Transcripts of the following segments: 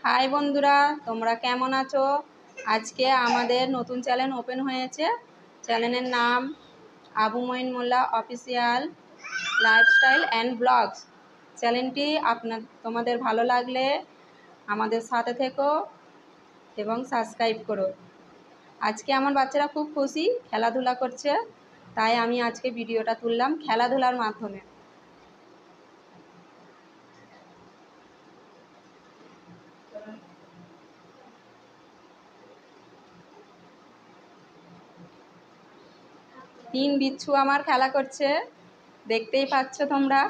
High বন্ধুরা, তোমরা কেমন আছো? আজকে আমাদের নতুন চ্যানেল ওপেন হয়েছে। চ্যানেলের নাম আবু মঈন মোল্লা অফিসিয়াল লাইফস্টাইল অ্যান্ড ব্লগস। চ্যানেলটি তোমাদের ভালো লাগলে আমাদের সাথে থেকো এবং সাবস্ক্রাইব করো। আজকে আমার বাচ্চারা খুব খুশি, খেলাধুলা করছে, তাই আমি আজকে ভিডিওটা তুললাম খেলাধুলার মাধ্যমে। তিন বিচ্ছু আমার খেলা করছে, দেখতেই পাচ্ছ তোমরা।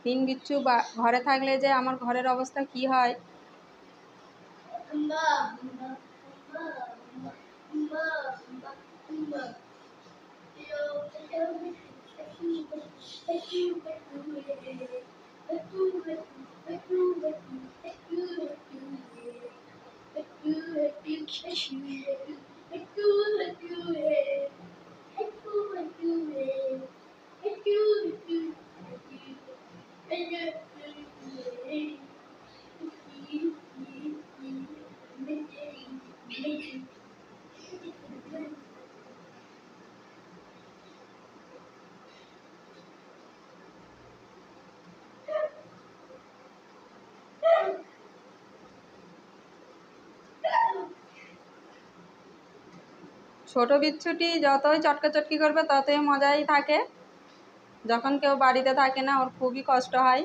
তিন বিচ্ছু ঘরে থাকলে যে আমার ঘরের অবস্থা কি হয়। ছোট বিচ্ছুটি যতই চটকাচটকি করবে ততই মজাই থাকে। যখন কেউ বাড়িতে থাকে না, ওর খুবই কষ্ট হয়।